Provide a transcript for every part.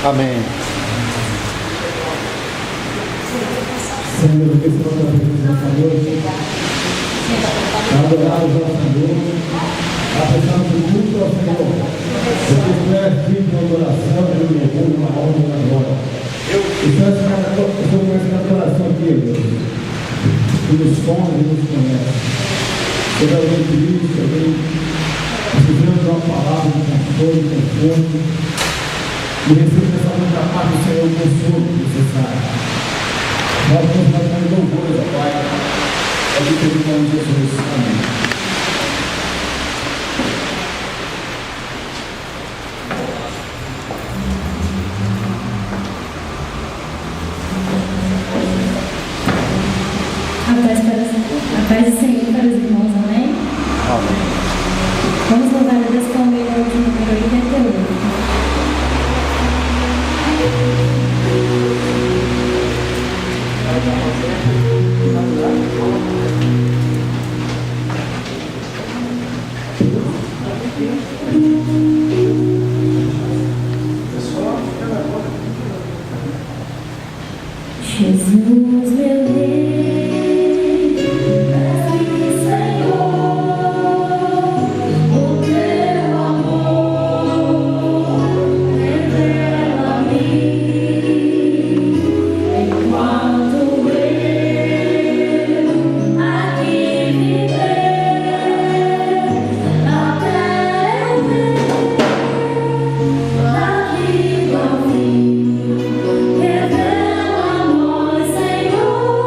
Amém. Senhor, que esse nosso Deus nessa noite, adorarmos ao Senhor, apresentamos o culto ao Senhor, porque tu és digno de adoração, de louvor, uma honra e uma glória. E só esse coração aqui, Deus, que nos sonha e nos conhece. Se alguém triste, alguém precisando de uma palavra de consolo, de conforto, e receba essa noite da parte do Senhor o consolo necessário. Nós vamos dar louvores ao Pai, é o que pedimos em nome de Jesus. Amém. A paz do Senhor para os irmãos, amém? Amém. Vamos louvar a Deus com o melhor de número 88. Jesus, meu Rei, dá-me, Senhor, o teu amor, revela-me, enquanto eu aqui viver, até eu ver da vida ao fim. Revela a nós, Senhor.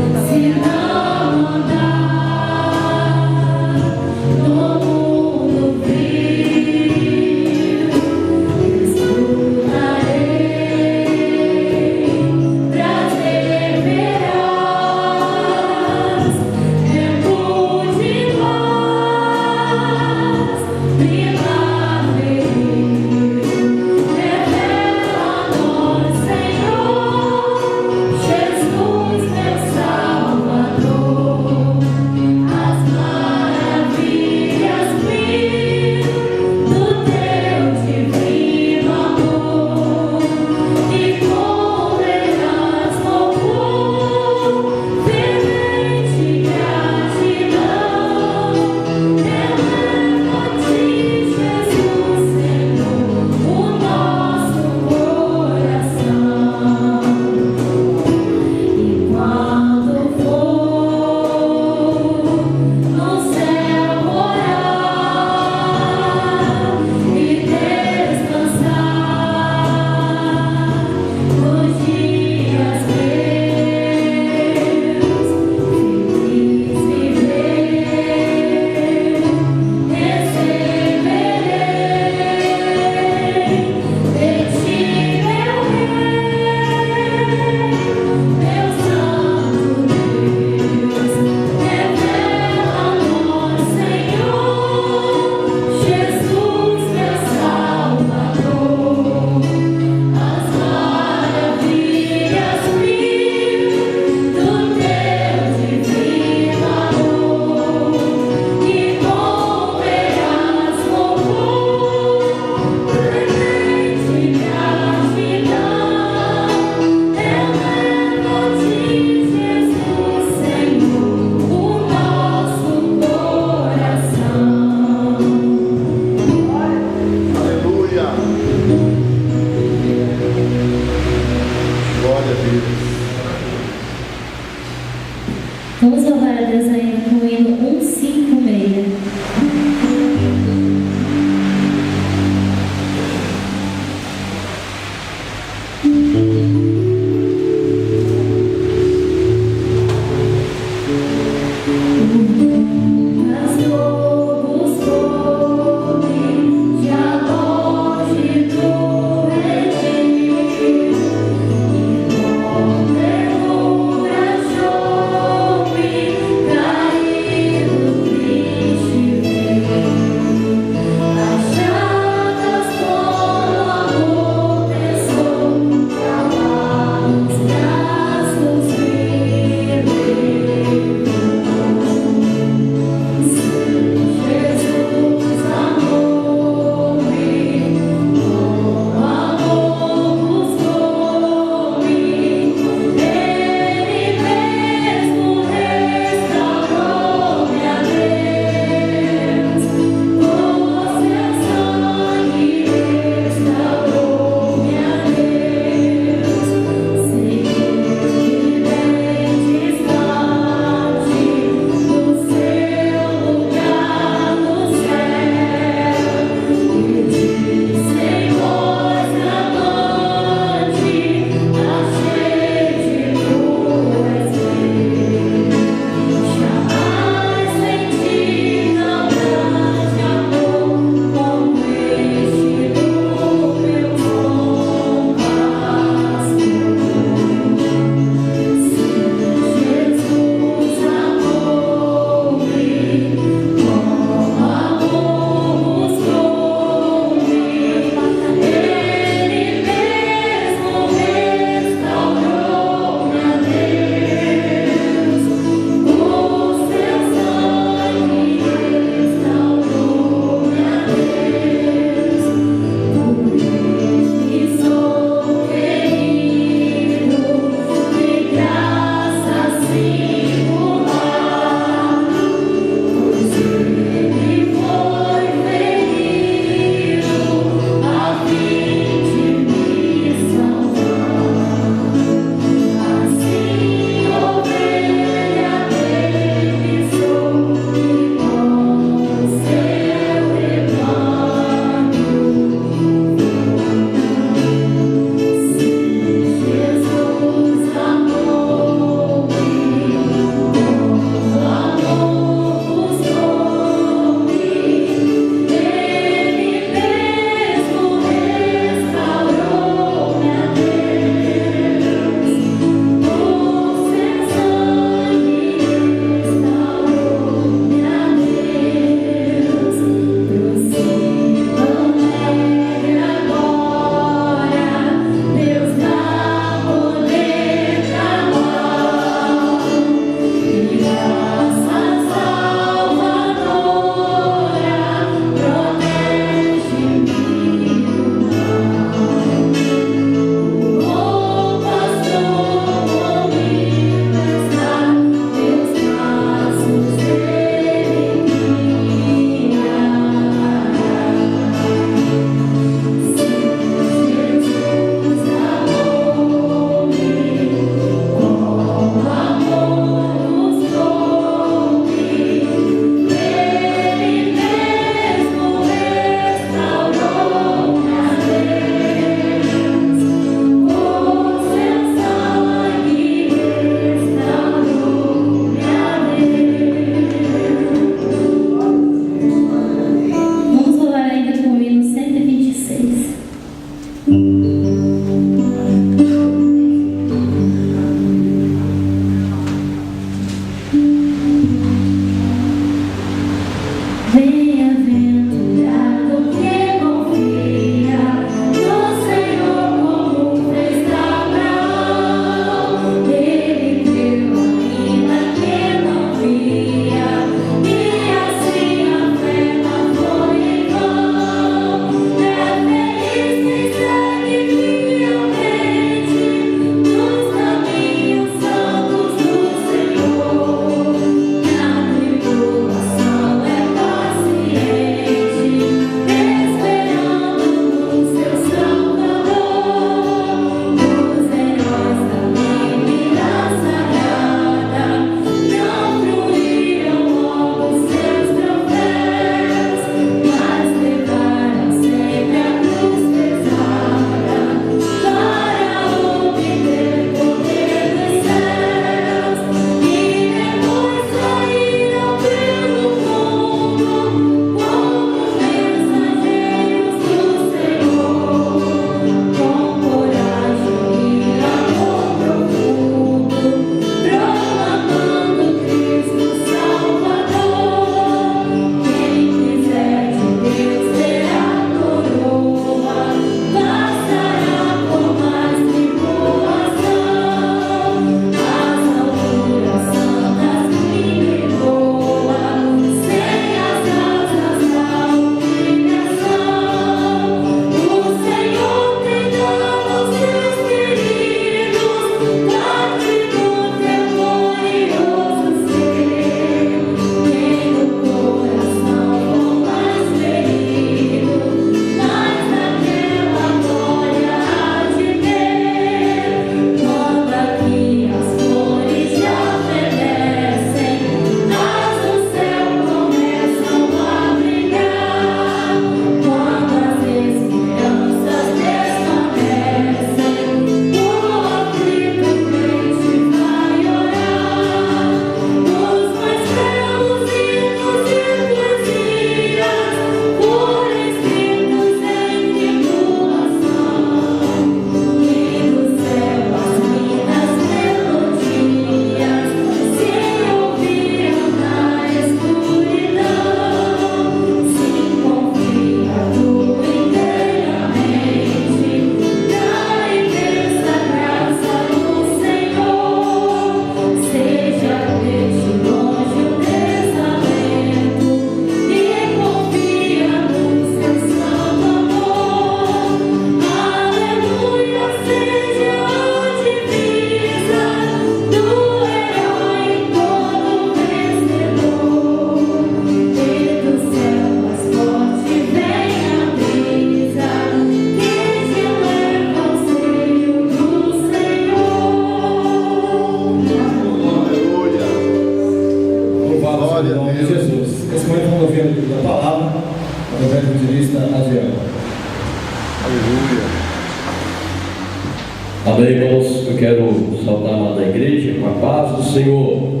quero saudar a amada igreja com a paz do Senhor.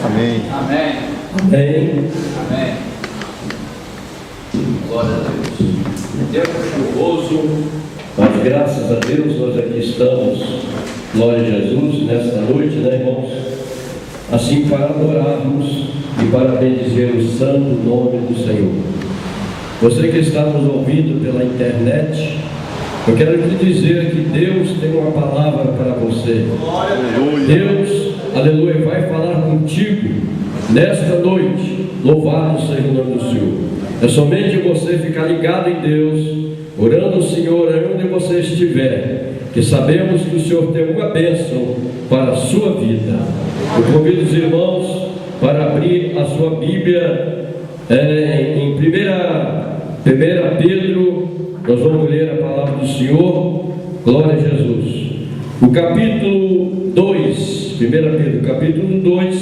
Amém. Amém. Amém. Amém. Glória a Deus. Tempo chuvoso, mas graças a Deus nós aqui estamos, glória a Jesus, nesta noite, né, irmãos? Assim, para adorarmos e para bendizer o santo nome do Senhor. Você que está nos ouvindo pela internet, eu quero te dizer que Deus tem uma palavra para você. Deus, aleluia, vai falar contigo nesta noite. Louvado seja o nome do Senhor. É somente você ficar ligado em Deus, orando o Senhor onde você estiver, que sabemos que o Senhor tem uma bênção para a sua vida. Eu convido os irmãos para abrir a sua Bíblia em 1 Pedro. Nós vamos ler a palavra do Senhor. Glória a Jesus. O capítulo 2, 1 Pedro, capítulo 2,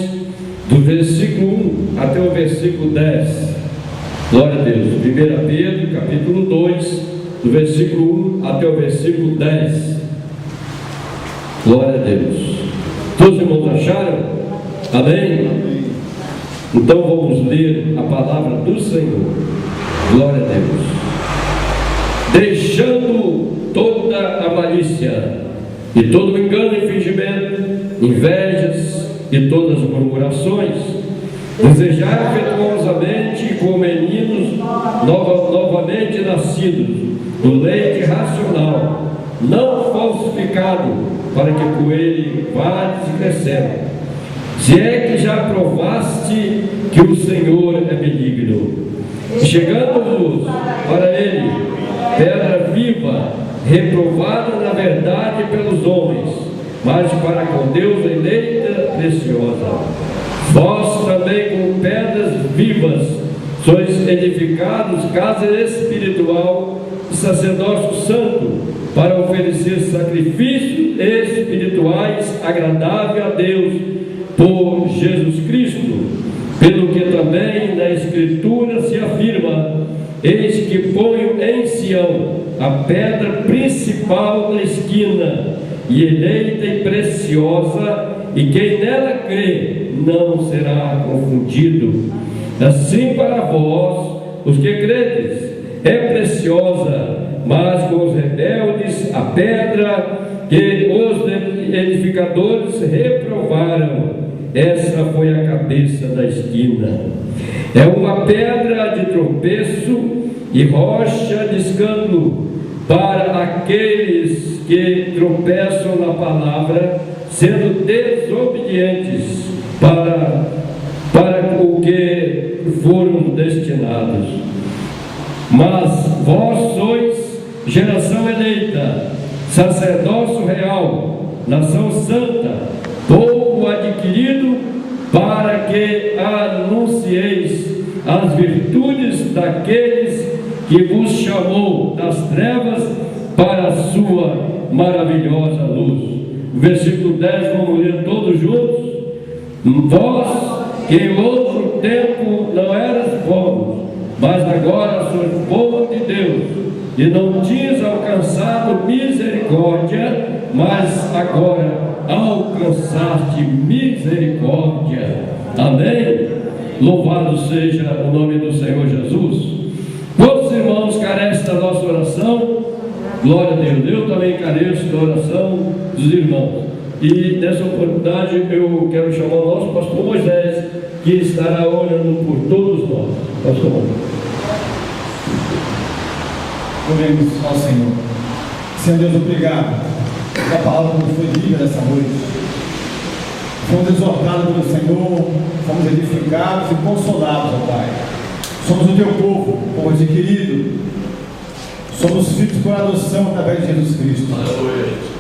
do versículo 1 até o versículo 10. Glória a Deus. 1 Pedro, capítulo 2, do versículo 1 até o versículo 10. Glória a Deus. Todos os irmãos acharam? Amém? Então vamos ler a palavra do Senhor. Glória a Deus. Deixando toda a malícia e todo o engano e fingimento, invejas e todas as murmurações, desejar afetuosamente como meninos novamente nascidos do leite racional, não falsificado, para que por ele vades e crescendo. Se é que já provaste que o Senhor é benigno, chegando-vos para ele, pedra viva, reprovada na verdade pelos homens, mas para com Deus eleita, preciosa. Vós também com pedras vivas sois edificados casa espiritual e sacerdócio santo, para oferecer sacrifícios espirituais agradáveis a Deus por Jesus Cristo, pelo que também na Escritura se afirma: eis que ponho em Sião a pedra principal da esquina, e eleita e preciosa, e quem nela crê não será confundido. Assim para vós, os que credes, é preciosa, mas com os rebeldes a pedra que os edificadores reprovaram, essa foi a cabeça da esquina. É uma pedra de tropeço e rocha de escândalo para aqueles que tropeçam na palavra, sendo desobedientes para o que foram destinados. Mas vós sois geração eleita, sacerdócio real, nação santa, povo adquirido, para que anuncieis as virtudes daqueles que vos chamou das trevas para a sua maravilhosa luz. Versículo 10, vamos ler todos juntos. Vós que em outro tempo não eras povos, mas agora sois povo de Deus, e não tinhas alcançado misericórdia, mas agora alcançaste misericórdia. Amém? Louvado seja o nome do Senhor Jesus. Quantos irmãos carecem da nossa oração? Glória a Deus. Eu também careço da oração dos irmãos. E nessa oportunidade eu quero chamar o nosso pastor Moisés, que estará orando por todos nós. Pastor Moisés. Oremos ao Senhor. Senhor Deus, obrigado pela palavra que foi dita nessa noite. Fomos exortados pelo Senhor, fomos edificados e consolados, ó Pai. Somos o teu povo adquirido. Somos filhos por adoção através de Jesus Cristo.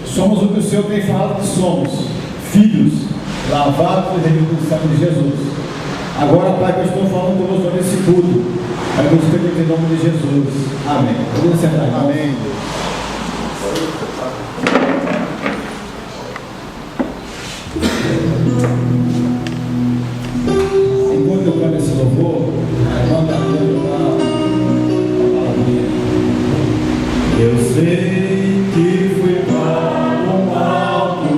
Somos o que o Senhor tem falado que somos, filhos lavados e remidos do sangue de Jesus. Agora, Pai, que eu estou falando conosco nesse culto, é que eu estou em nome de Jesus. Amém. Podemos sentar, irmão? Amém. Enquanto eu canto esse louvor, a irmã está dando uma palavrinha. Eu sei que fui para um alto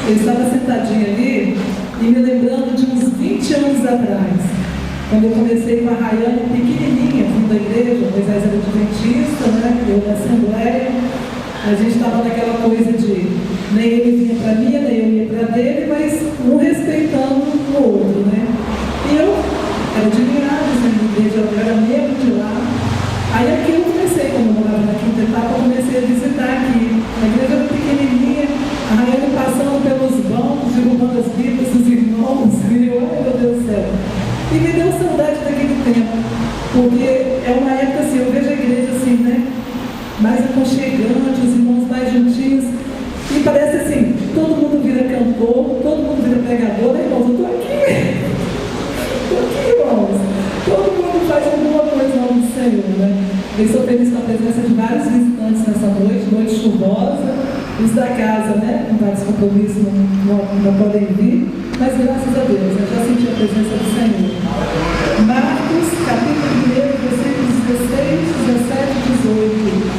Eu estava sentadinha ali e me lembrando de uns 20 anos atrás, quando eu comecei com a Rayane pequenininha, vindo da igreja, Moisés era adventista, né? Eu da Assembleia, a gente estava naquela coisa de nem ele vinha para mim, nem eu ia para dele, mas um respeitando o outro, né? E eu era de Linhares, na igreja, eu era membro de lá. Aí aqui eu comecei, como eu morava na quinta etapa, eu comecei a visitar aqui. A igreja era pequenininha, a Rayane passando pelos bancos, derrubando as Bíblias dos irmãos, e eu, ai meu Deus do céu. E me deu saudade daquele tempo, porque é uma época assim, eu vejo a igreja assim, né? Mais aconchegante, os irmãos mais juntinhos, e parece assim, todo mundo vira cantor, todo mundo vira pregador, né, irmãos? Eu estou aqui, irmãos. Todo mundo faz alguma coisa no nome do Senhor, né? Eu estou feliz com a presença de vários visitantes nessa noite chuvosa. Os da casa, né? Com vários compromissos não podem vir, mas graças a Deus, eu já senti a presença do Senhor. Marcos, capítulo 1, versículos 16, 17 e 18.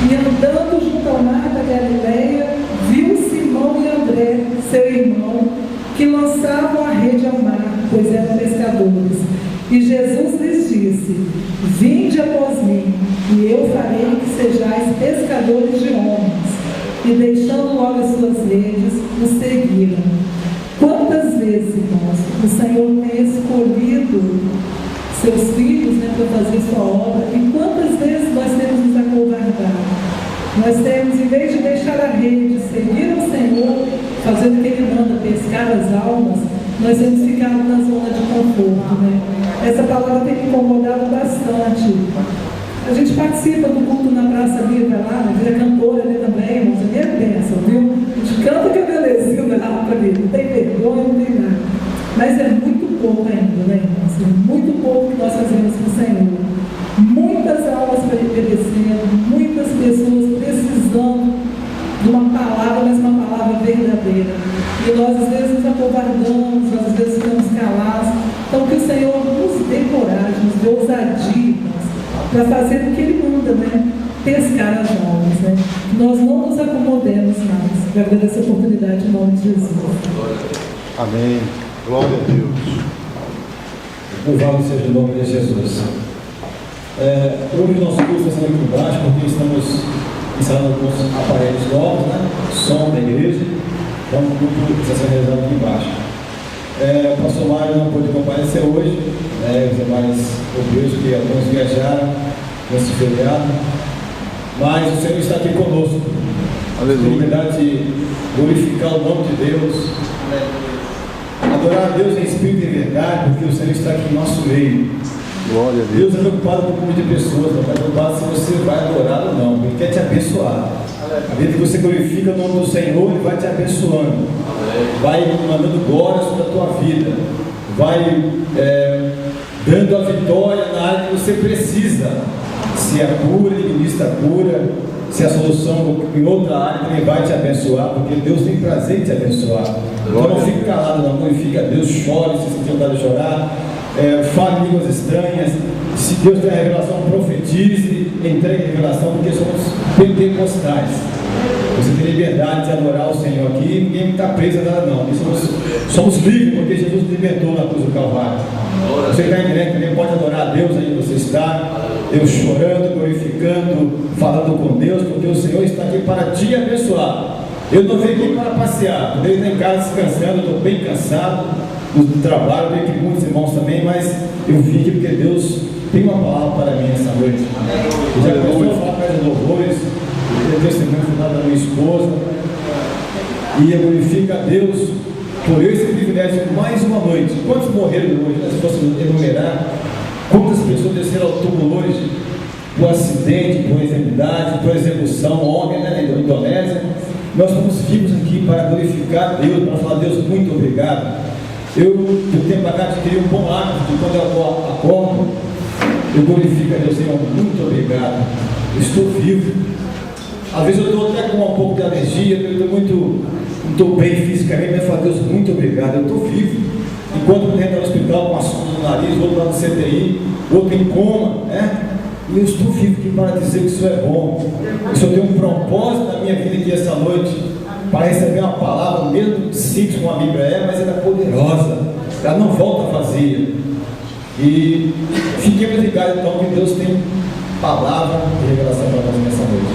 E andando junto ao mar da Galileia, viu Simão e André, seu irmão, que lançavam a rede ao mar, pois eram pescadores. E Jesus lhes disse: vinde após mim, e eu farei que sejais pescadores de homens. E deixando logo as suas redes, o seguiram. Quantas vezes, irmãos, o Senhor tem escolhido seus filhos, né, para fazer sua obra, e quantas vezes nós temos nos acovardado? Nós temos, em vez de deixar a rede, seguir o Senhor, fazendo o que Ele manda, pescar as almas, nós temos ficado na zona de conforto, né? Essa palavra tem me incomodado bastante. A gente participa do culto na Praça Livre lá, né? Vira cantora ali também, irmãos, é minha bênção, viu? A gente canta que é belezinho da harpa ali, não tem vergonha, não tem nada. Mas é muito pouco ainda, né, irmãos? É muito pouco que nós fazemos com o Senhor. Muitas almas perecendo, muitas pessoas precisando de uma palavra, mas uma palavra verdadeira. E nós às vezes nos acovardamos, nós às vezes ficamos calados. Então que o Senhor nos dê coragem, nos dê ousadia para fazer o que Ele manda, né? Pescar as almas, né? Nós não nos acomodemos mais. Eu agradeço a oportunidade em nome de Jesus. Amém. Glória a Deus. Louvado seja o nome de Jesus. Hoje o nosso curso está sendo aqui embaixo, porque estamos instalando alguns aparelhos novos, né? Som da igreja. Então o culto está sendo realizado aqui embaixo. O pastor Mário não pôde comparecer hoje, os demais obreiros que alguns viajaram nesse feriado, mas o Senhor está aqui conosco. Aleluia. A liberdade de glorificar o nome de Deus, adorar a Deus em espírito e em verdade, porque o Senhor está aqui no nosso meio. Glória a Deus. Deus é preocupado com o número de pessoas, não está preocupado se você vai adorar ou não, Ele quer te abençoar. À medida que você glorifica o nome do Senhor, Ele vai te abençoando, vai mandando glória sobre a tua vida, vai dando a vitória na área que você precisa. Se é cura, Ele ministra a cura. Se a solução em outra área, Ele vai te abençoar, porque Deus tem prazer em te abençoar. Então não fique calado, não, glorifica a Deus, chore, se sentir vontade de chorar, fale línguas estranhas. Se Deus tem a revelação, profetize, entregue a revelação, porque somos pentecostais. Você tem liberdade de adorar o Senhor aqui, ninguém está preso a nada não. Somos livres porque Jesus nos libertou na cruz do Calvário. Você está em direto, também pode adorar a Deus aí onde você está, Deus chorando, glorificando, falando com Deus, porque o Senhor está aqui para te abençoar. Eu não vim aqui para passear, eu estou em casa descansando, eu estou bem cansado do trabalho, eu vejo que muitos irmãos também, mas eu vim aqui porque Deus tem uma palavra para mim essa noite. Eu já começou a falar para os louvores, eu tenho testemunho da minha esposa, e eu glorifico a Deus por esse privilégio de mais uma noite. Quantos morreram hoje? Se fosse enumerar, quantas pessoas desceram ao túmulo hoje por acidente, por enfermidade, por execução, ontem, né, na Indonésia. Nós estamos vivos aqui para glorificar Deus, para falar: Deus, muito obrigado. Eu, do tempo para cá, adquiri um bom hábito de quando eu acordo, eu glorifico a Deus, Senhor, muito obrigado. Eu estou vivo. Às vezes eu estou até com um pouco de alergia, eu não estou bem fisicamente, mas eu falo: Deus, muito obrigado, eu estou vivo. Enquanto eu entro no hospital com assunto no nariz, outro lá no CTI, outro em coma, né? E eu estou vivo aqui para dizer que isso é bom. Eu só tenho um propósito na minha vida aqui essa noite, para receber uma palavra, mesmo simples como a Bíblia é, mas ela é poderosa, ela não volta vazia. E fiquemos ligados então que Deus tem palavra e revelação para nós nessa noite.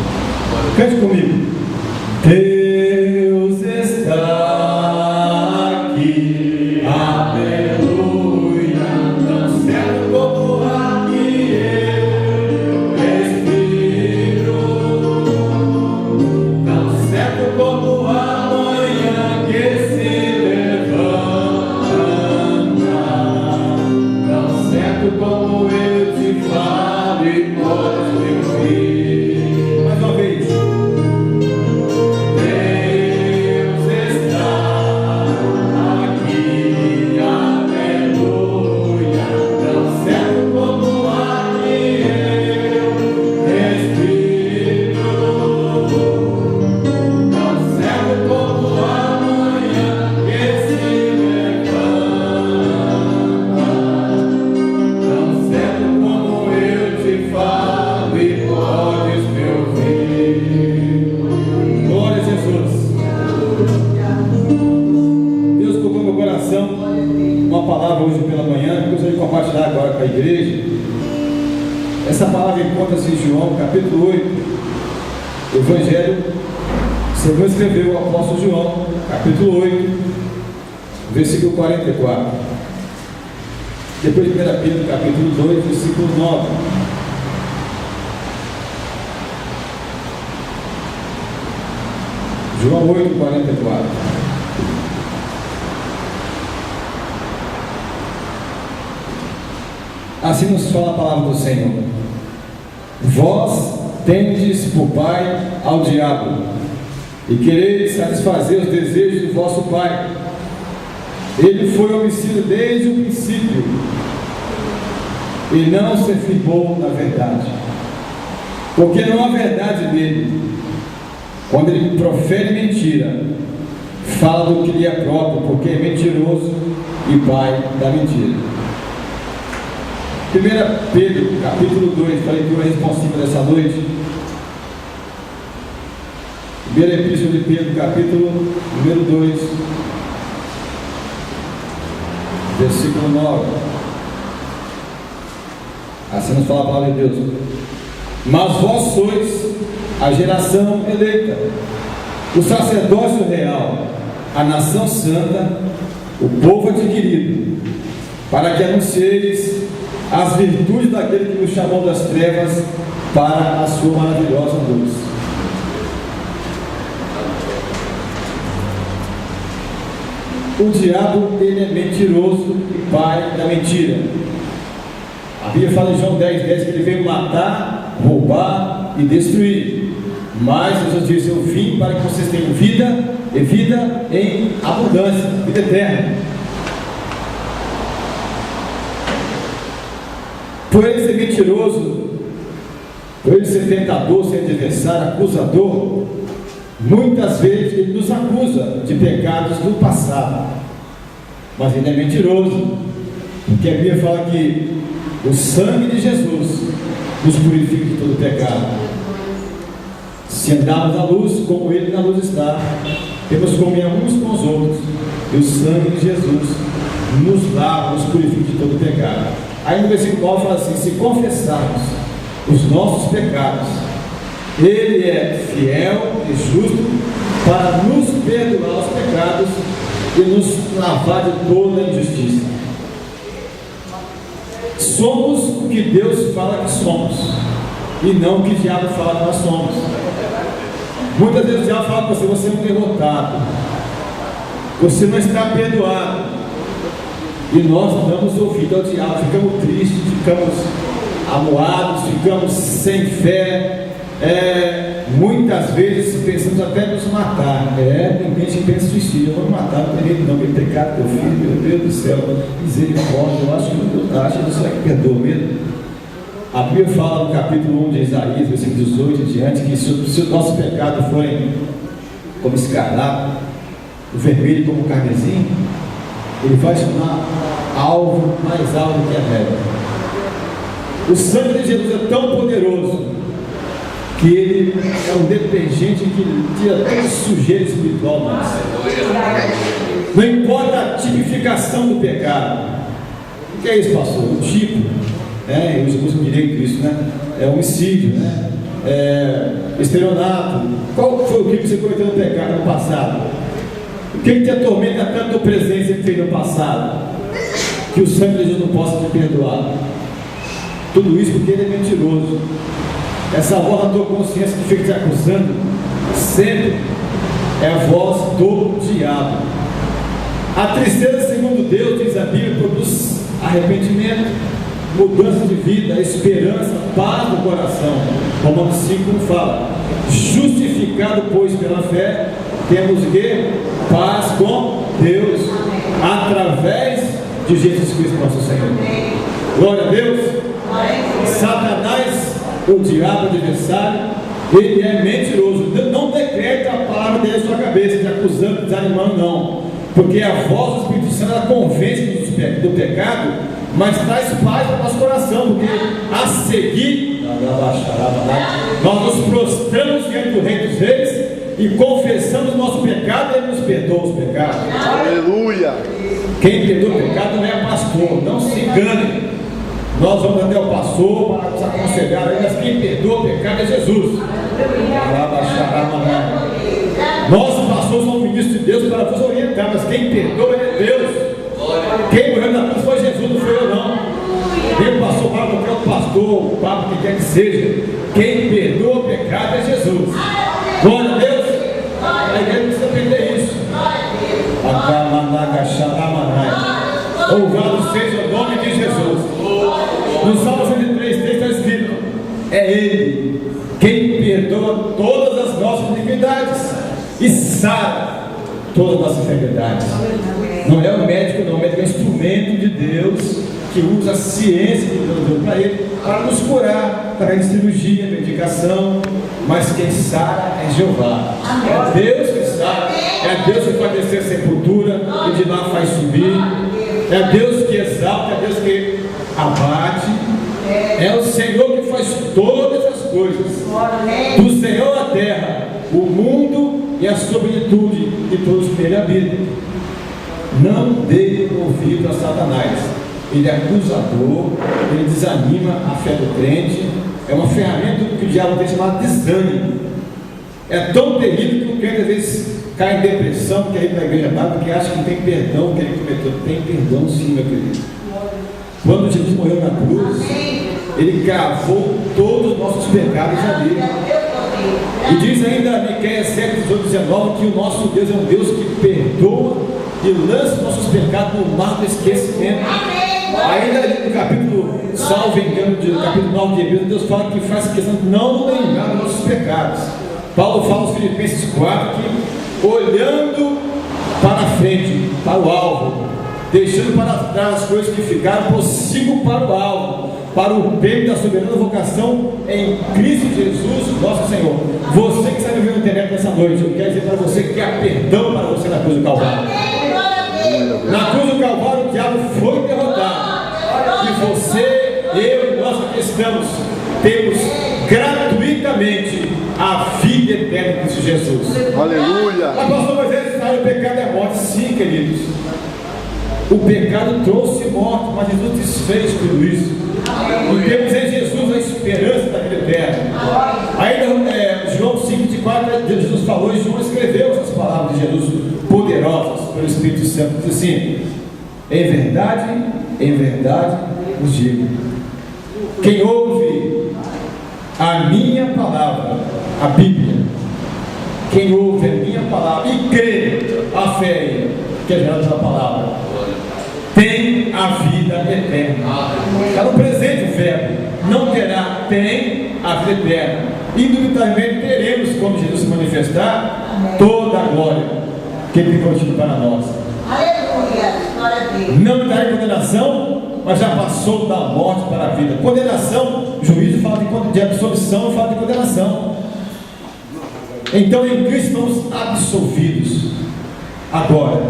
Cante comigo. Deus está aqui, aleluia, tão certo como o ar que eu respiro, tão certo como a manhã que se levanta, tão certo como eu te falo e podes me ouvir. Mais uma vez. Hoje pela manhã, eu gostaria de compartilhar agora com a igreja. Essa palavra encontra-se em João, capítulo 8, o Evangelho segundo escreveu o apóstolo João, capítulo 8, versículo 44. Depois de 1 Pedro, capítulo 2, versículo 9. João 8, 44. Assim nos fala a palavra do Senhor: vós tendes por pai ao diabo, e quereis satisfazer os desejos do vosso pai. Ele foi homicida desde o princípio, e não se firmou na verdade, porque não há verdade nele. Quando ele profere mentira, fala do que lhe é próprio, porque é mentiroso e pai da mentira. 1 Pedro, capítulo 2, para a leitura responsiva dessa noite. 1 Epístola de Pedro, capítulo número 2, versículo 9. Assim nos fala a palavra de Deus: mas vós sois a geração eleita, o sacerdócio real, a nação santa, o povo adquirido, para que anuncieis as virtudes daquele que nos chamou das trevas para a sua maravilhosa luz. O diabo, ele é mentiroso e pai da mentira. A Bíblia fala em João 10, 10 que ele veio matar, roubar e destruir. Mas Jesus disse: eu vim para que vocês tenham vida, e vida em abundância, vida eterna. Por ele ser mentiroso, por ele ser tentador, ser adversário, acusador, muitas vezes ele nos acusa de pecados do passado. Mas ele é mentiroso, porque a Bíblia fala que o sangue de Jesus nos purifica de todo pecado. Se andarmos na luz, como ele na luz está, temos comunhão uns com os outros, e o sangue de Jesus nos lava, nos purifica de todo pecado. Aí no versículo 9 fala assim: se confessarmos os nossos pecados, ele é fiel e justo para nos perdoar os pecados e nos lavar de toda injustiça. Somos o que Deus fala que somos, e não o que o diabo fala que nós somos. Muitas vezes o diabo fala para você: você é um derrotado, você não está perdoado. E nós não damos ouvido ao diabo, ficamos tristes, ficamos amuados, ficamos sem fé. Muitas vezes pensamos até nos matar. Tem gente que pensa em suicídio: eu vou me matar, não tem jeito não, que pecado teu filho, meu Deus do céu, misericórdia, eu acho que você que perdoa mesmo. A Bíblia fala no capítulo 1 de Isaías, versículo 18 em diante, que se o nosso pecado forem como escarlate, o vermelho como o carmesim, ele vai chamar alvo mais alto que a neve. O sangue de Jesus é tão poderoso que ele é um detergente que tira toda sujeira espiritual nossa. Não importa a tipificação do pecado. O que é isso, pastor? O tipo, eu uso direito isso, né? É homicídio, né? Estelionato. Qual foi o que você cometeu no pecado no passado? O que te atormenta tanto no presente que fez no passado, que o sangue de Jesus não possa te perdoar? Tudo isso porque ele é mentiroso. Essa voz da tua consciência que fica te acusando sempre é a voz do diabo. A tristeza, segundo Deus, diz a Bíblia, produz arrependimento, mudança de vida, esperança, paz no coração. Romanos 5 fala: justificado, pois, pela fé, temos que paz com Deus, através de Jesus Cristo nosso Senhor. Glória a Deus. Satanás, o diabo adversário, ele é mentiroso. Não decreta a palavra dele na sua cabeça, te acusando, desanimando, não, porque a voz do Espírito Santo, ela convence do pecado, mas traz paz para o nosso coração, porque a seguir nós nos prostramos diante do Rei dos Reis e confessamos o nosso pecado, e ele nos perdoa os pecados. Aleluia! Quem perdoa o pecado não é pastor, não se engane. Nós vamos até o pastor para nos aconselhar, mas quem perdoa o pecado é Jesus. Nós, pastores, somos ministros de Deus para vos orientar, mas quem perdoa é Deus. Quem morreu na cruz foi Jesus, não foi eu não. Nem o pastor para qualquer outro pastor, o papa, que quer que seja. Quem perdoa o pecado é Jesus. Glória a Deus. A igreja precisa aprender isso. Louvado seja o nome de Jesus. No Salmo 103 está escrito: é Ele quem perdoa todas as nossas iniquidades e sara todas as nossas enfermidades. Não é o médico, não. O médico é um instrumento de Deus que usa a ciência que Deus deu para ele para nos curar, para cirurgia, medicação. Mas quem sara é Jeová. É Deus que sara. É Deus que faz descer a sepultura e de lá faz subir. É Deus que exalta, é Deus que abate. É o Senhor que faz todas as coisas. Do Senhor a terra, o mundo e a sua plenitude e todos que nele habitam. Não dê ouvido a Satanás. Ele é acusador, ele desanima a fé do crente. É uma ferramenta que o diabo tem chamado desânimo. É tão terrível que o crente às vezes cai em depressão, porque aí na igreja vai, porque acha que não tem perdão que ele cometeu. Tem perdão sim, meu querido. Quando Jesus morreu na cruz, ele gravou todos os nossos pecados ali. E diz ainda Miqueias 7, 18, 19 que o nosso Deus é um Deus que perdoa e lança os nossos pecados no mar do esquecimento. Ainda no capítulo, salvo engano, do capítulo 9 de Hebreus, Deus fala que faz questão de não lembrar dos nossos pecados. Paulo fala aos Filipenses 4 que, olhando para a frente, para o alvo, deixando para trás as coisas que ficaram, prossigo para o alvo, para o prêmio da soberana vocação em Cristo Jesus, nosso Senhor. Você que está me vendo na internet nessa noite, eu quero dizer para você que há perdão para você na cruz do Calvário. Na cruz do Calvário o diabo foi derrotado. E você, eu e nós que estamos, temos gratuitamente a vida eterna em Cristo Jesus. Aleluia! A pastor Moisés fala: o pecado é morte. Sim, queridos. O pecado trouxe morte, mas Jesus desfez tudo isso. E temos em Jesus a esperança da vida eterna. Ainda João 5,24, Jesus falou e João escreveu: pelo Espírito Santo, diz assim: em verdade vos digo, quem ouve a minha palavra, a Bíblia, quem ouve a minha palavra e crê, a fé que é gerada pela palavra, tem a vida eterna. Está no presente o verbo, não terá, tem a vida eterna. Indubitavelmente teremos, quando Jesus se manifestar, toda a glória que Ele tem prometido para nós. Não entrará em condenação, mas já passou da morte para a vida. Condenação, juízo fala de absolvição, fala de condenação. Então em Cristo estamos absolvidos. Agora,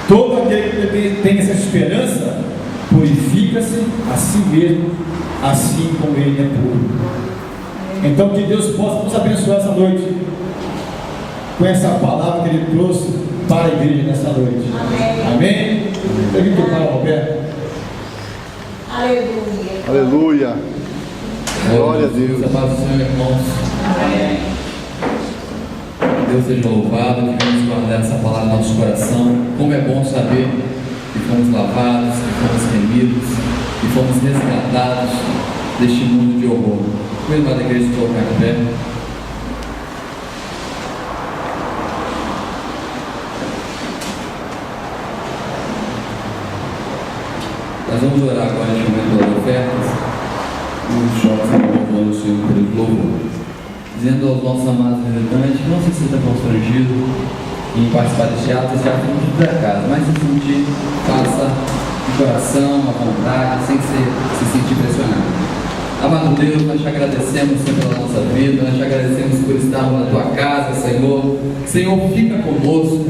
todo aquele que tem essa esperança purifica-se a si mesmo, assim como Ele é puro. Então que Deus possa nos abençoar essa noite com essa palavra que Ele trouxe para a igreja nessa noite. Amém? Pergunta para o Roberto. Aleluia. Glória a Deus. A paz do Senhor, irmãos. Deus seja louvado, que venhamos guardar essa palavra no nosso coração. Como é bom saber que fomos lavados, que fomos remidos, que fomos resgatados deste mundo de horror. Mesmo a igreja se colocar em pé. Nós vamos orar agora neste momento pelas ofertas e os jovens que vão no Senhor pelo louvor. Dizendo aos nossos amados visitantes, não se sinta constrangido em participar deste ato, esse ato não é da casa, mas se sentir, faça de coração, à vontade, sem se sentir pressionado. Amado Deus, nós te agradecemos, Senhor, pela nossa vida, nós te agradecemos por estarmos na tua casa, Senhor. Senhor, fica conosco,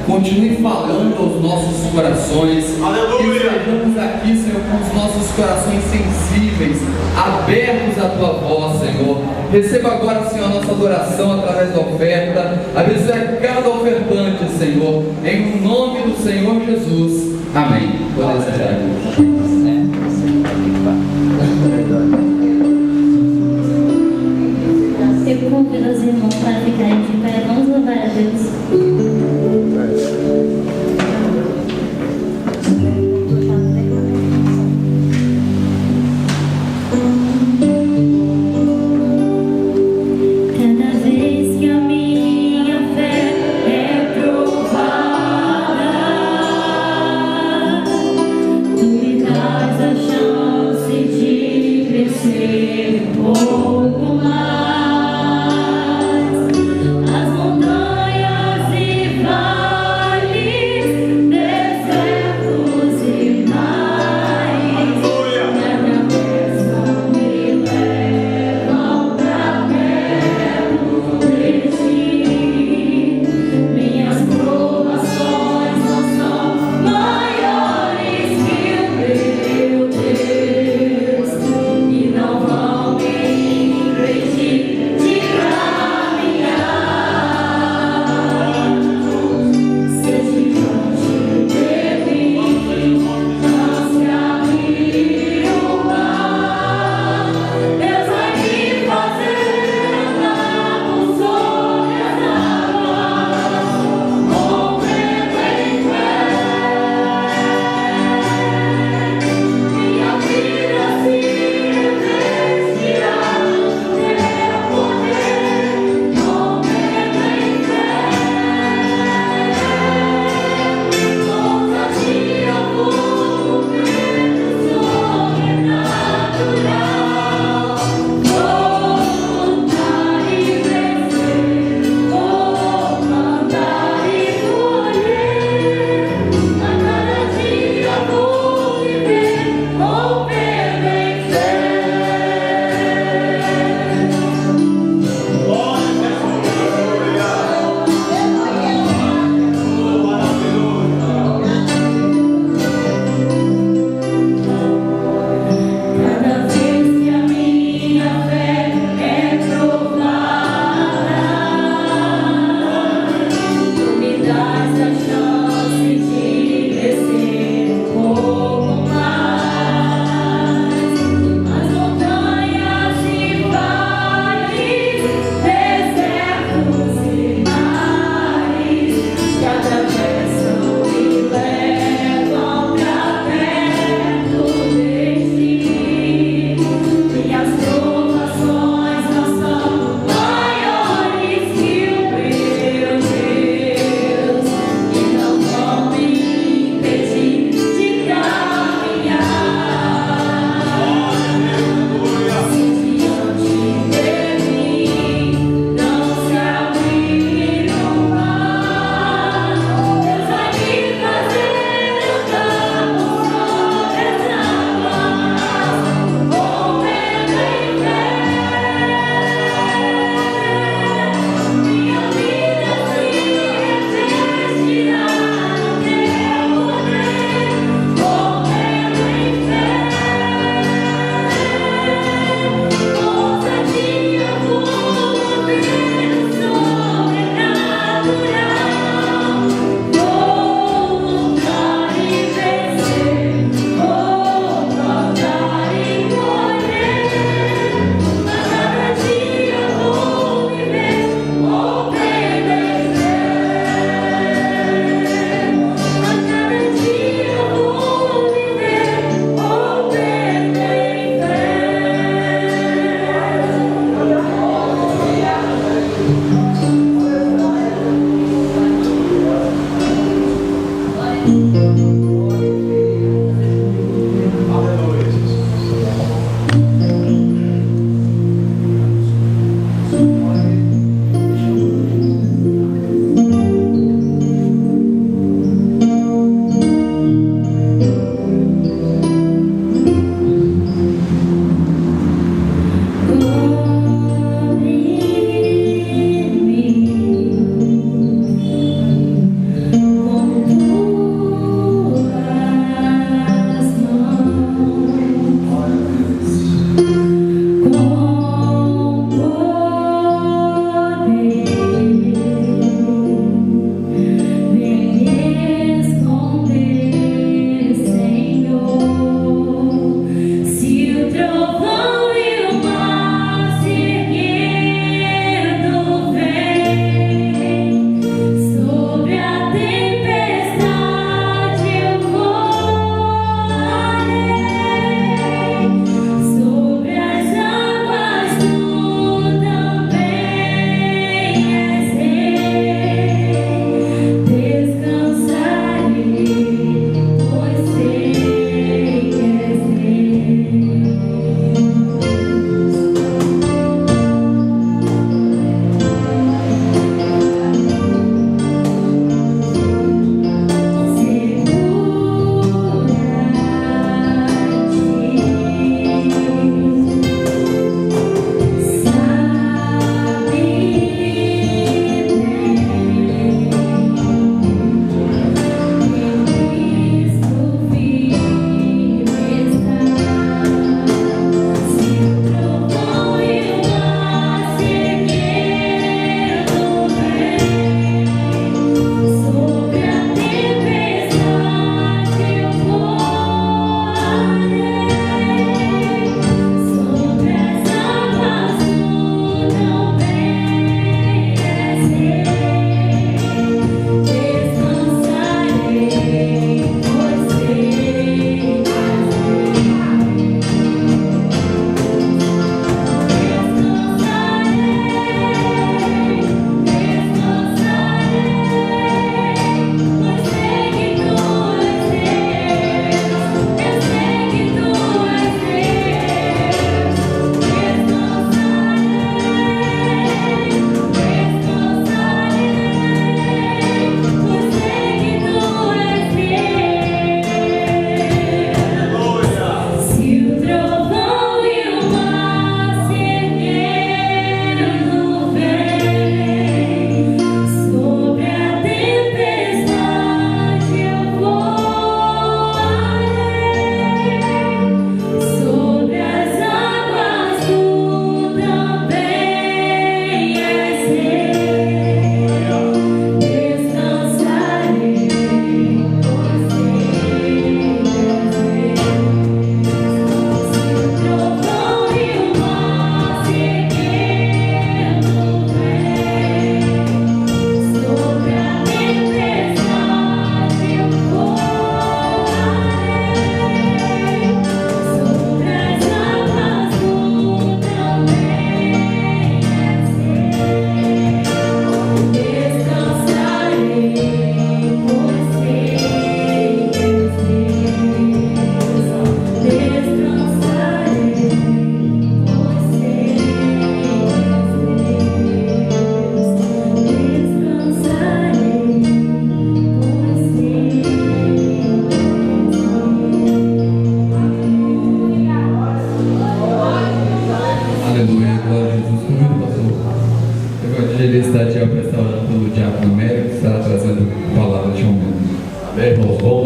continue falando aos nossos corações. Aleluia! Que estejamos aqui, Senhor, com os nossos corações sensíveis, abertos à tua voz, Senhor. Receba agora, Senhor, a nossa adoração através da oferta. Abençoe cada ofertante, Senhor, em nome do Senhor Jesus. Amém. Glória a Deus. Eu convido os irmãos para ficarem de pé. Vamos louvar a Deus. Cada vez que a minha fé é provada,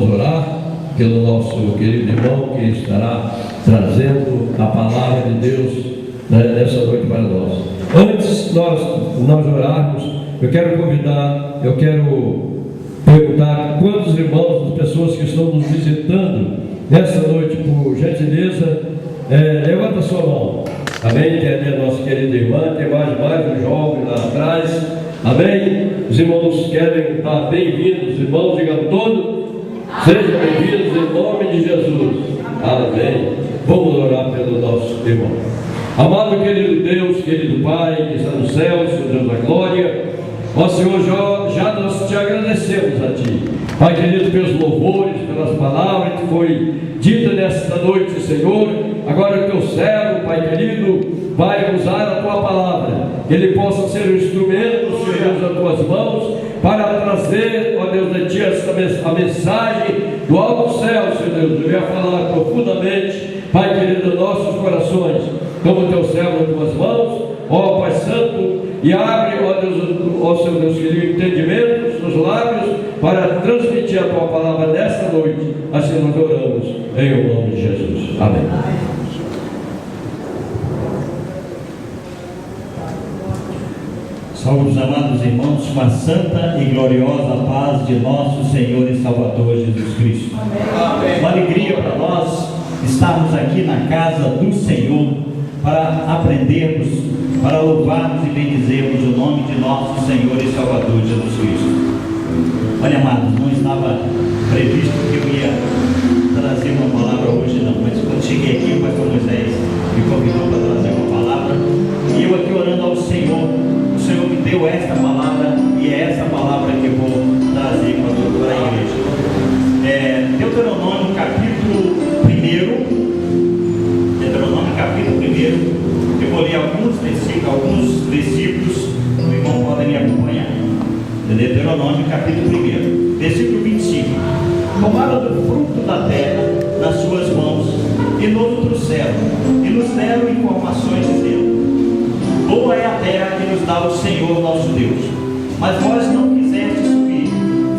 vamos orar pelo nosso querido irmão que estará trazendo a palavra de Deus, né, nessa noite para nós. Antes de nós orarmos, eu quero perguntar quantos irmãos, as pessoas que estão nos visitando nessa noite, por gentileza, levanta a sua mão. Amém? Tem ali a nossa querida irmã, tem mais um jovem lá atrás. Amém? Os irmãos querem estar bem-vindos, irmãos, digam todos, sejam bem-vindos em nome de Jesus. Amém. Vamos orar pelo nosso irmão. Amado querido Deus, querido Pai, que está no céu, Senhor Deus da glória, ó Senhor, já nós te agradecemos a Ti, Pai querido, pelos louvores, pelas palavras que foi dita nesta noite, Senhor. Agora o Teu servo, Pai querido, vai usar a Tua palavra, que ele possa ser um instrumento, Senhor Deus, das Tuas mãos, para trazer, ó Deus, de Ti a mensagem do alto céu, Senhor Deus. Eu ia falar profundamente, Pai querido, dos nossos corações. Toma o Teu servo nas Tuas mãos, ó Pai Santo, e abre, ó Deus, ó Senhor Deus querido, entendimento nos lábios para transmitir a Tua palavra nesta noite. Assim nós oramos, em o nome de Jesus. Amém. Salve os amados irmãos, com a santa e gloriosa paz de nosso Senhor e Salvador Jesus Cristo. Amém. Uma alegria para nós estarmos aqui na casa do Senhor para aprendermos, para louvarmos e bendizermos o nome de nosso Senhor e Salvador Jesus Cristo. Olha, amados, não estava previsto que eu ia trazer uma palavra hoje não, mas quando cheguei aqui, o pastor Moisés me convidou para trazer uma palavra, e eu aqui orando ao Senhor, o Senhor me deu esta palavra, e é essa palavra que eu vou trazer para a igreja. Deuteronômio capítulo 1, eu vou ler alguns versículos, o irmão pode me acompanhar. Deuteronômio capítulo 1, versículo 25. Tomaram do fruto da terra nas suas mãos, e nos trouxeram, e nos deram informações dizendo: boa é a terra que nos dá o Senhor nosso Deus. Mas vós não quisestes subir,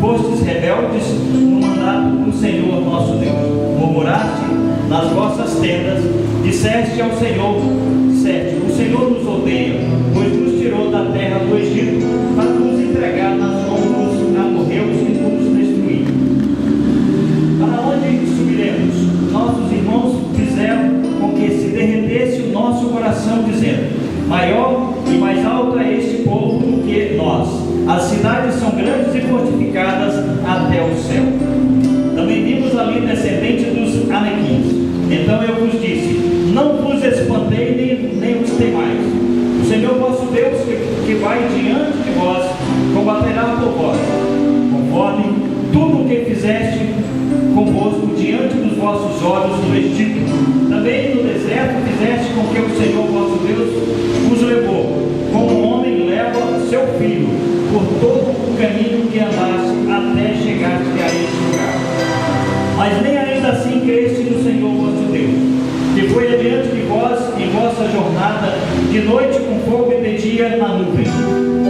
fostes rebeldes no mandato do Senhor nosso Deus. Murmuraste nas vossas tendas, disseste ao Senhor: o Senhor nos odeia, pois nos tirou da terra do Egito para nos entregar nas mãos dos amorreus e nos destruir. Para onde subiremos? Nossos irmãos fizeram com que se derretesse o nosso coração, dizendo: maior e mais alto é este povo do que nós. As cidades são grandes e fortificadas até o céu. Também vimos ali descendentes dos Anequins. Então eu vos disse: não vos espantei nem vos temais. O Senhor vosso Deus, que vai diante de vós, combaterá por vós, conforme tudo o que fizeste convosco diante dos vossos olhos no Egito. Também no deserto fizeste com que o Senhor vosso Deus vos levou, como um homem leva seu filho, por todo o caminho que andaste até chegaste a este lugar. Mas nem ainda assim creste no Senhor vosso Deus, que foi adiante de vós em vossa jornada, de noite com fogo e de dia na nuvem,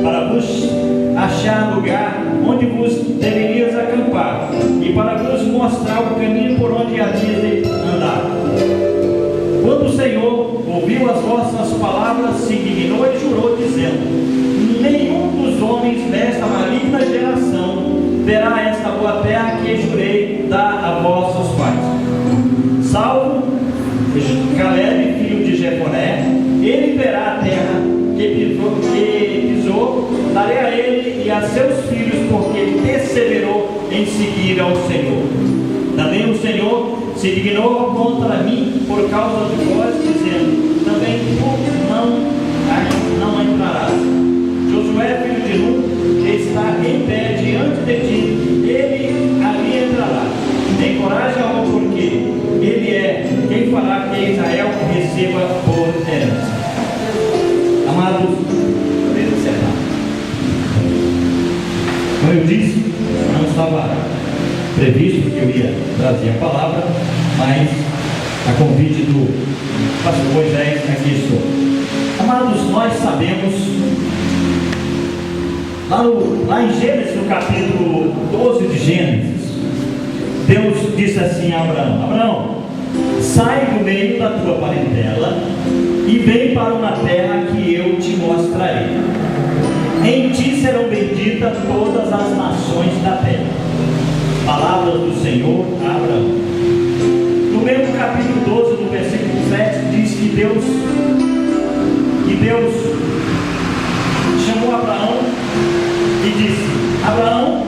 para vos achar lugar onde vos deverias acampar, e para vos mostrar o caminho por onde havias de andar. Quando o Senhor ouviu as vossas palavras, se indignou e jurou, dizendo: nenhum dos homens desta maligna geração verá esta boa terra que jurei dar a vossos pais, salvo Caleb, filho de Jefoné. Ele verá a terra que pisou, darei a ele e a seus filhos, porque ele perseverou em seguir ao Senhor. Também o Senhor se dignou contra mim por causa de vós, dizendo: também tu não entrarás. Josué, filho de Nun, que está em pé diante de ti, ele ali entrará. Encoraja ao porque ele é quem fará que Israel receba por herança. Amados, podemos encerrar. Como eu disse, não estava previsto que eu ia trazer a palavra, mas a convite do pastor Moisés, aqui estou. Amados, nós sabemos, lá em Gênesis, no capítulo 12 de Gênesis, Deus disse assim a Abraão: Abraão, sai do meio da tua parentela e vem para uma terra que eu te mostrarei. Em ti serão benditas todas as nações da terra. Palavra do Senhor a Abraão. No mesmo capítulo 12, no versículo 7, diz que Deus chamou Abraão e disse: Abraão,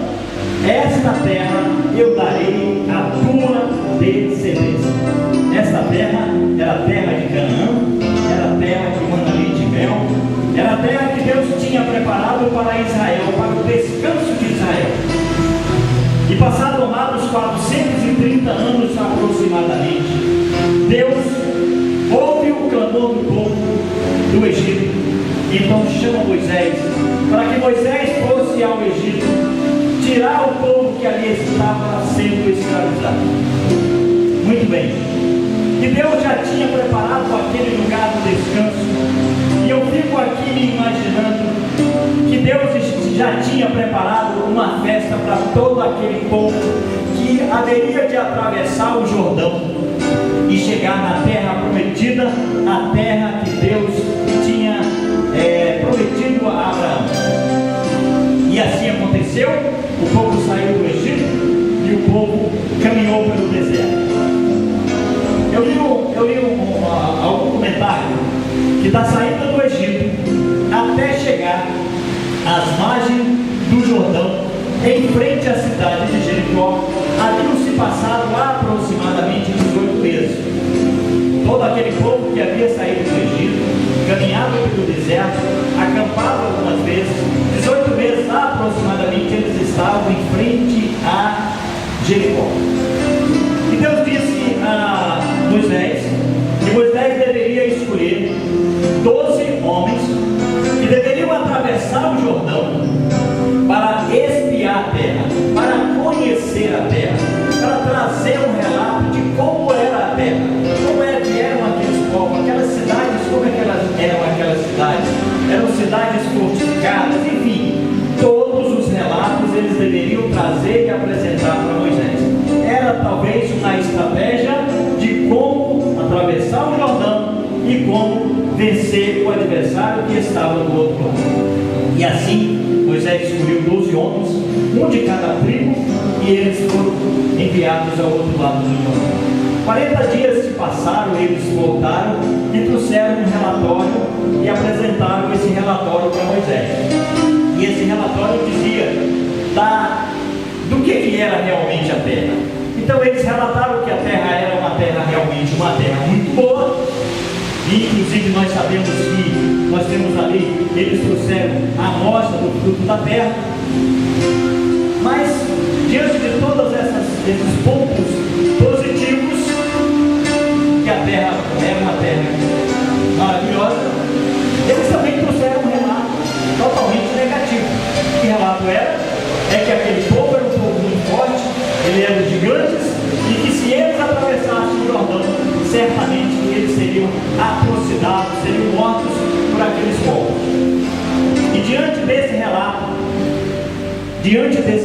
esta terra eu darei à tua descendência. Esta terra era a terra de Canaã, era a terra que manda leite e mel, era a terra que Deus tinha preparado para Israel, para o descanso de Israel. E passados amados 430 anos aproximadamente, Deus ouve o clamor do povo do Egito, então chama Moisés, para que Moisés fosse ao Egito, tirar o povo que ali estava sendo escravizado. Muito bem, e Deus já tinha preparado aquele lugar do descanso, e eu fico aqui me imaginando que Deus já tinha preparado uma festa para todo aquele povo que haveria de atravessar o Jordão e chegar na terra prometida, a terra que Deus tinha prometido a Abraão. E assim aconteceu, o povo saiu do Egito e o povo caminhou pelo deserto. Eu li algum comentário que da saída do Egito até chegar às margens do Jordão, em frente à cidade de Jericó, haviam se passado aproximadamente 18 meses. Todo aquele povo que havia saído do Egito, caminhado pelo deserto, acampado algumas vezes, 18 meses aproximadamente eles estavam em frente a Jericó. E Deus disse a Moisés que Moisés deveria escolher 12 homens que deveriam atravessar o Jordão para espiar a terra, para conhecer a terra, para trazer um relato de como era a terra, como é que eram aqueles povos, aquelas cidades, como é que elas eram aquelas cidades, eram cidades fortificadas, enfim, todos os relatos eles deveriam trazer e apresentar para Moisés. Era talvez uma estratégia de como atravessar o Jordão e como vencer o adversário que estava do outro lado. E assim Moisés escolheu 12 homens, um de cada tribo, e eles foram enviados ao outro lado do Jordão. 40 dias se passaram, eles voltaram e trouxeram um relatório e apresentaram esse relatório para Moisés. E esse relatório dizia do que era realmente a terra. Então eles relataram que a terra era uma terra realmente uma terra muito boa. E inclusive nós sabemos que nós temos ali, eles trouxeram a amostra do fruto da terra. Mas diante de todos esses pontos positivos, que a terra era uma terra maravilhosa, eles também trouxeram um relato totalmente negativo. Que relato era? É que aquele povo era um povo muito forte, eles eram gigantes, e que se eles atravessassem o Jordão, certamente eles seriam atrocidades, seriam mortos por aqueles povos. E diante desse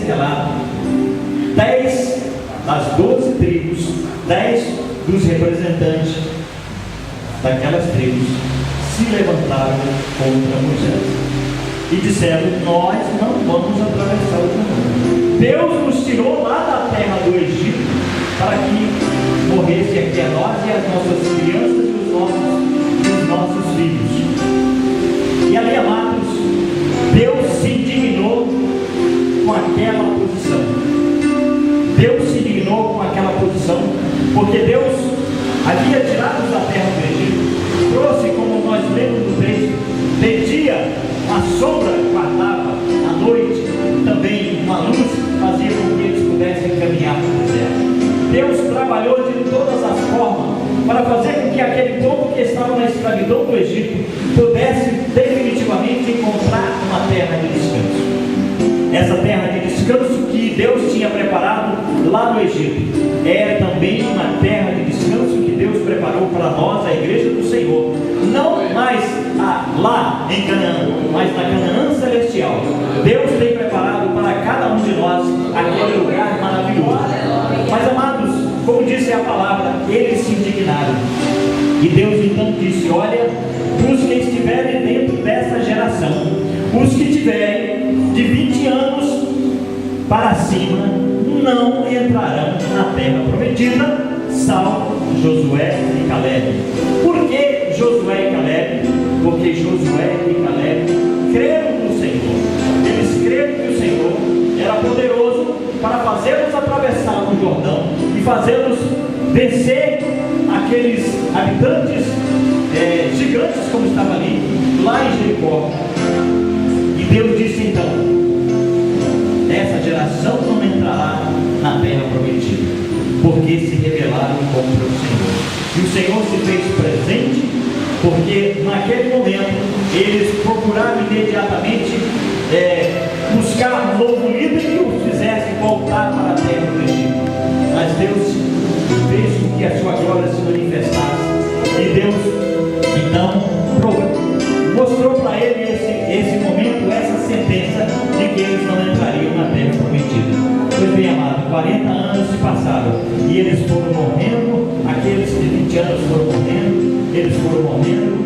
relato, 10 das 12 tribos, 10 dos representantes daquelas tribos se levantaram contra Moisés e disseram: nós não vamos atravessar o Jordão. Deus nos tirou lá da terra do Egito para que morresse aqui a nós e as nossas crianças e os nossos filhos. E ali, amados, Deus se indignou com aquela posição. Deus se indignou com aquela posição, porque Deus havia tirado da terra do Egito, trouxe, como nós lemos no texto, de dia a sombra guardava, à noite também uma luz fazia com que eles pudessem caminhar no deserto. Deus trabalhou de todas as formas para fazer com que aquele povo que estava na escravidão do Egito pudesse definitivamente encontrar uma terra de descanso. Essa terra de descanso que Deus tinha preparado lá no Egito é também uma terra de descanso que Deus preparou para nós, a igreja do Senhor, não mais lá em Canaã, mas na Canaã celestial. Deus tem preparado para cada um de nós aquele lugar maravilhoso. Mas palavra, eles se indignaram. E Deus então disse: olha, os que estiverem dentro dessa geração, os que tiverem de 20 anos para cima, não entrarão na terra prometida, salvo Josué e Caleb. Por que Josué e Caleb? Porque Josué e Caleb creram no Senhor. Eles creram que o Senhor era poderoso para fazê-los atravessar o Jordão e fazê-los vencer aqueles habitantes gigantes como estava ali, lá em Jericó. E Deus disse então: essa geração não entrará na terra prometida, porque se rebelaram contra o Senhor. E o Senhor se fez presente, porque naquele momento eles procuraram imediatamente buscar um novo líder que os fizesse voltar para a terra prometida. Mas Deus fez com que a sua glória se manifestasse, e Deus então mostrou para ele esse momento, essa sentença de que eles não entrariam na terra prometida. Pois bem, amado, 40 anos se passaram e eles foram morrendo, aqueles de 20 anos foram morrendo, eles foram morrendo,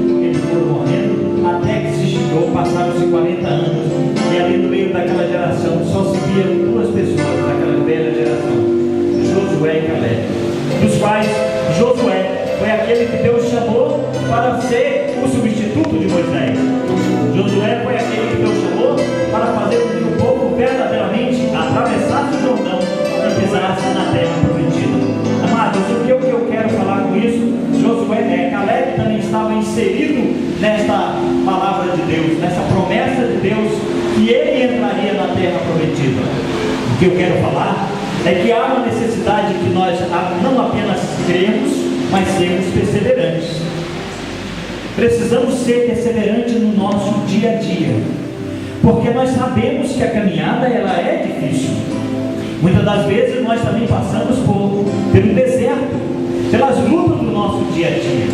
até que se chegou, passaram-se 40 anos, e ali no meio daquela geração só se viam duas pessoas daquela velha geração: Josué e Caleb, dos quais Josué foi aquele que Deus chamou para ser o substituto de Moisés. Josué foi aquele que Deus chamou para fazer com que o povo verdadeiramente atravessasse o Jordão e pisasse na terra prometida. Amados, o que eu quero falar com isso? Caleb também estava inserido nesta palavra de Deus, nessa promessa de Deus, que ele entraria na terra prometida. O que eu quero falar é que há uma necessidade que nós não apenas cremos, mas sermos perseverantes. Precisamos ser perseverantes no nosso dia a dia, porque nós sabemos que a caminhada ela é difícil. Muitas das vezes nós também passamos pelo deserto, pelas lutas do nosso dia a dia,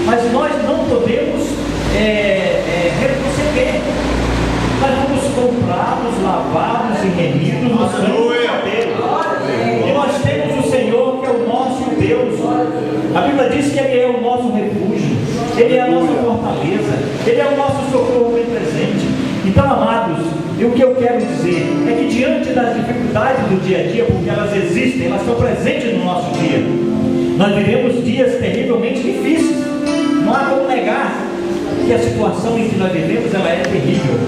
mas nós não podemos retroceder. Nós fomos comprados, lavados e remidos no sangue dele, e nós temos o Senhor que é o nosso Deus. A Bíblia diz que Ele é o nosso refúgio, Ele é a nossa fortaleza, Ele é o nosso socorro bem presente. Então, amados, o que eu quero dizer é que diante das dificuldades do dia a dia, porque elas existem, elas estão presentes no nosso dia, nós vivemos dias terrivelmente difíceis. Não há como negar que a situação em que nós vivemos ela é terrível.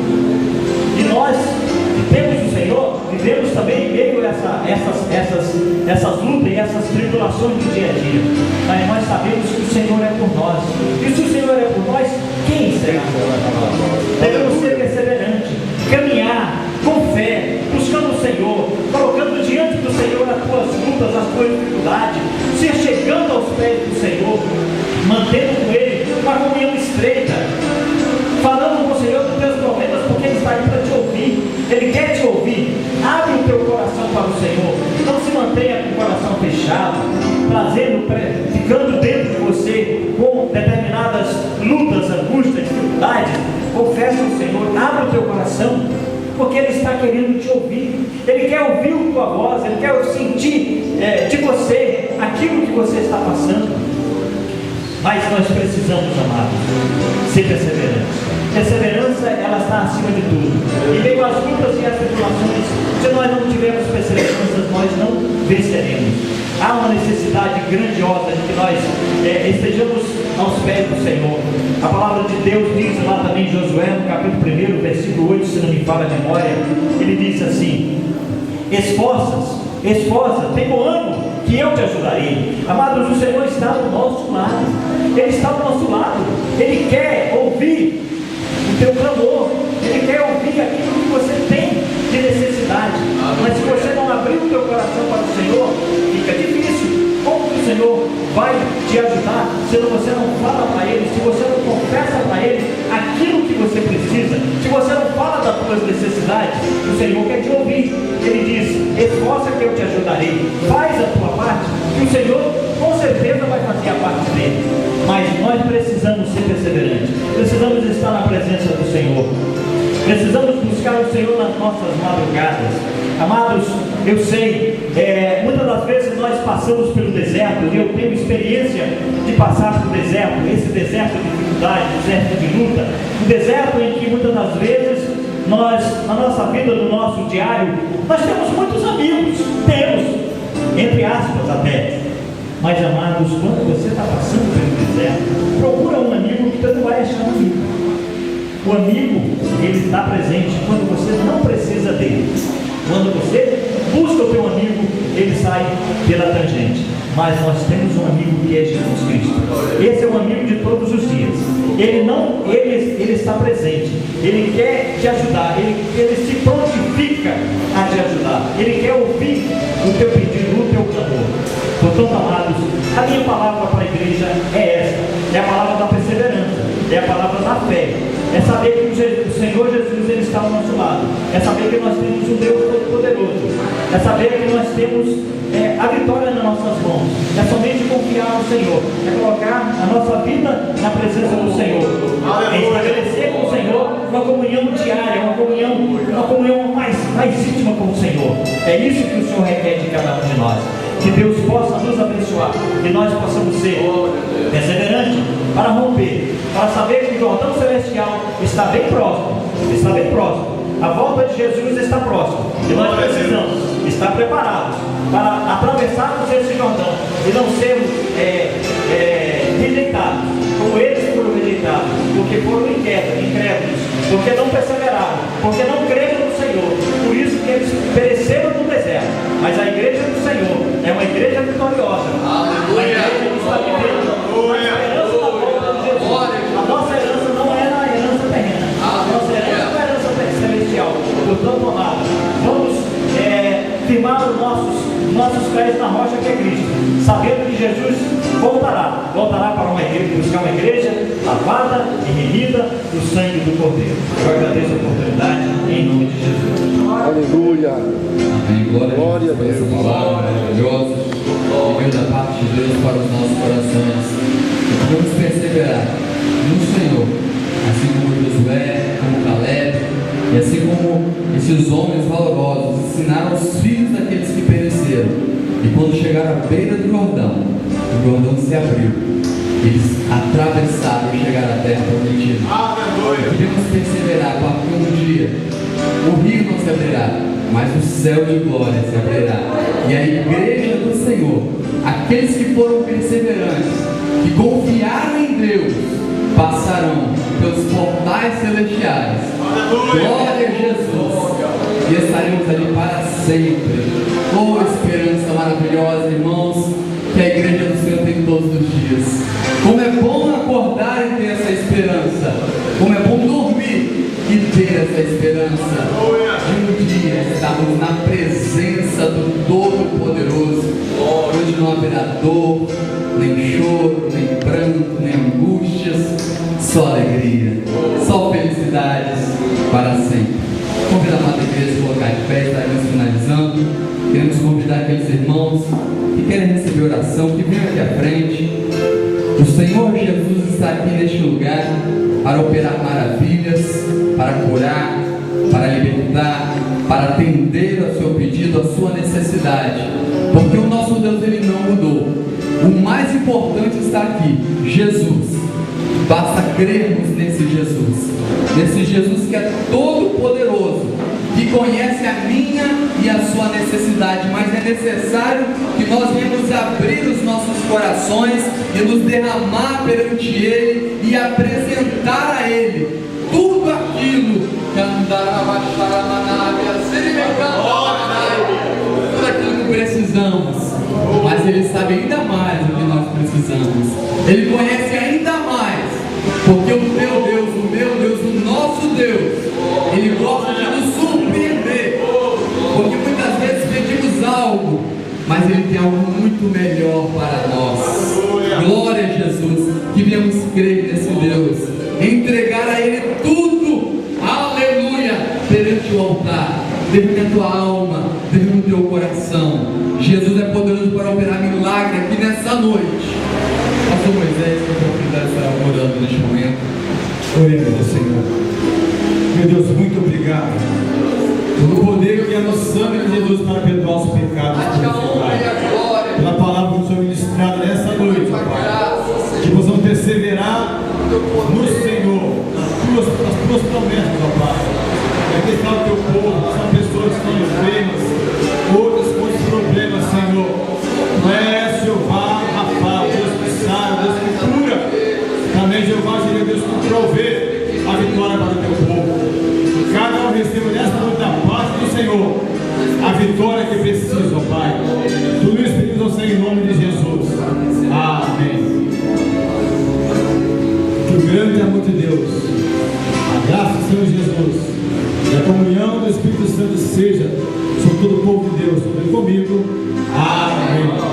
E nós que temos o Senhor, vivemos também em meio a essas lutas e essas tribulações do dia a dia. Mas nós sabemos que o Senhor é por nós. E se o Senhor é por nós, quem será contra nós? Devemos ser perseverantes, caminhar com fé, buscando o Senhor, colocando diante do Senhor as tuas lutas, as tuas dificuldades, se chegando aos pés do Senhor, mantendo com Ele uma comunhão estreita, falando com o Senhor dos teus problemas, porque Ele está aí para te ouvir. Ele quer te ouvir. Abre o teu coração para o Senhor, não se mantenha com o coração fechado, ficando dentro de você com determinadas lutas, angústias, dificuldades. Confessa ao Senhor, abre o teu coração, porque Ele está querendo te ouvir. Ele quer ouvir a tua voz, Ele quer sentir de você aquilo que você está passando. Mas nós precisamos, amados, ser perseverantes. Perseverança, ela está acima de tudo. Em meio às lutas e às tribulações, se nós não tivermos perseverança, nós não venceremos. Há uma necessidade grandiosa de que nós estejamos aos pés do Senhor. A palavra de Deus diz lá também em Josué, no capítulo 1, versículo 8, se não me falha a memória, ele diz assim: esforça, tem bom ânimo, que eu te ajudarei. Amados, o Senhor está do nosso lado. Ele está do nosso lado. Ele quer ouvir o teu clamor. Ele quer ouvir aquilo que você tem de necessidade. Mas se você não abrir o teu coração para o Senhor, fica difícil. Como o Senhor vai te ajudar se você não fala para Ele, se você não confessa para Ele aquilo que você precisa, se você não fala das tuas necessidades? O Senhor quer te ouvir. Ele diz: esforça que eu te ajudarei. Faz a tua parte, que o Senhor com certeza vai fazer a parte dele. Mas nós precisamos ser perseverantes, precisamos estar na presença do Senhor, precisamos buscar o Senhor nas nossas madrugadas. Amados, Eu sei, muitas das vezes nós passamos pelo deserto, e eu tenho experiência de passar pelo deserto, esse deserto de dificuldade, deserto de luta, um deserto em que muitas das vezes nós, na nossa vida, no nosso diário, nós temos muitos amigos, temos, entre aspas até. Mas, amados, quando você está passando pelo deserto, procura um amigo que você não vai achar um amigo. O amigo, ele está presente quando você não precisa dele. Quando você busca o teu amigo, ele sai pela tangente. Mas nós temos um amigo que é Jesus Cristo. Esse é o amigo de todos os dias. Ele está presente. Ele quer te ajudar. Ele se prontifica a te ajudar. Ele quer ouvir o teu pedido, o teu clamor. Portanto, amados, a minha palavra para a igreja é essa. É a palavra da perseverança. É a palavra da fé. É saber que o Senhor Jesus, ele está ao nosso lado. É saber que nós temos um Deus todo-poderoso. É saber que nós temos a vitória nas nossas mãos. É somente confiar no Senhor. É colocar a nossa vida na presença do Senhor. É estabelecer com o Senhor uma comunhão diária, uma comunhão mais íntima com o Senhor. É isso que o Senhor requer de cada um de nós. Que Deus possa nos abençoar e nós possamos ser perseverantes para romper, para saber que o Jordão Celestial está bem próximo, a volta de Jesus está próxima e nós precisamos estar preparados para atravessarmos esse Jordão e não sermos rejeitados, como eles foram rejeitados, porque foram incrédulos, porque não perseveraram, porque não creram no Senhor, por isso que eles pereceram no deserto. Mas a igreja do Senhor é uma igreja vitoriosa, uma igreja que está vivendo a esperança da volta de Jesus. A nossa herança não é na herança terrena, a nossa herança é a herança celestial. Portanto, amados, vamos firmar os nossos pés na rocha que é Cristo, sabendo que Jesus voltará para uma igreja, buscar uma igreja lavada e remida do sangue do Cordeiro. Eu agradeço a oportunidade em nome de Jesus. Aleluia. Amém. Glória a Deus por essa palavra maravilhosa que veio da parte de Deus para os nossos corações. Vamos perseverar no Senhor, assim como Josué, como Caleb, e assim como esses homens valorosos ensinaram os filhos daqueles que pereceram. E quando chegaram à beira do Jordão, o Jordão se abriu. Eles atravessaram e chegaram à terra prometida. Devemos perseverar, porque um dia o rio não se abrirá, mas o céu de glória se abrirá. E a igreja do Senhor, aqueles que foram perseverantes, que confiaram em Deus, passarão pelos portais celestiais. Glória a Jesus. E estaremos ali para sempre. Oh, esperança maravilhosa, irmãos, que a igreja do Senhor tem todos os dias. Como é bom acordar e ter essa esperança. Como é bom dormir e ter essa esperança de um dia estarmos na presença do Todo-Poderoso, onde não haverá dor, nem choro, nem pranto, nem angústias, só alegria, só felicidades para sempre. Convido a amada igreja a se colocar de pé, estaremos finalizando. Queremos convidar aqueles irmãos que querem receber oração, que venham aqui à frente. O Senhor Jesus está aqui neste lugar para operar maravilhas, para curar, para libertar, para atender ao seu pedido, à sua necessidade. Porque o nosso Deus, ele não mudou. O mais importante está aqui, Jesus. Basta crermos nesse Jesus que é todo poderoso, que conhece a minha e a sua necessidade, mas é necessário que nós venhamos abrir os nossos corações e nos derramar perante Ele e apresentar a Ele tudo aquilo que tudo aquilo que precisamos. Mas Ele sabe ainda mais do que nós precisamos. Ele conhece ainda mais, porque o teu Deus, o meu Deus, o nosso Deus, Ele gosta de nos surpreender. Porque muitas vezes pedimos algo, mas Ele tem algo muito melhor para nós. Glória a Jesus, que viemos crer nesse Deus, entregar a Ele tudo, aleluia, perante o altar. Derrame a tua alma, derrame o teu coração. Jesus é poderoso para operar milagre aqui nessa noite. Pastor Moisés, que a oportunidade estará orando neste momento. Oremos, Senhor. Meu Deus, muito obrigado pelo poder que no sangue de Jesus para perdoar os pecados. Pela palavra que o Senhor ministrada nessa noite, Pai. Que possamos perseverar no Senhor, nas tuas promessas, ó Pai. E aqui está o teu povo, são pessoas que estão enfermas, outras com os problemas, Senhor. Tu és Jeová, Rafa, Deus que sai, Deus que cura. Também Jeová, Deus que provê a vitória para o teu povo. Que cada um receba nesta noite da parte do Senhor a vitória que precisa, ó Pai. Tudo isso pedimos ao Senhor em nome de Jesus. Amém. Que o grande amor de Deus, a graça do Senhor Jesus e a comunhão do Espírito Santo seja sobre todo o povo de Deus, sobre comigo. Amém.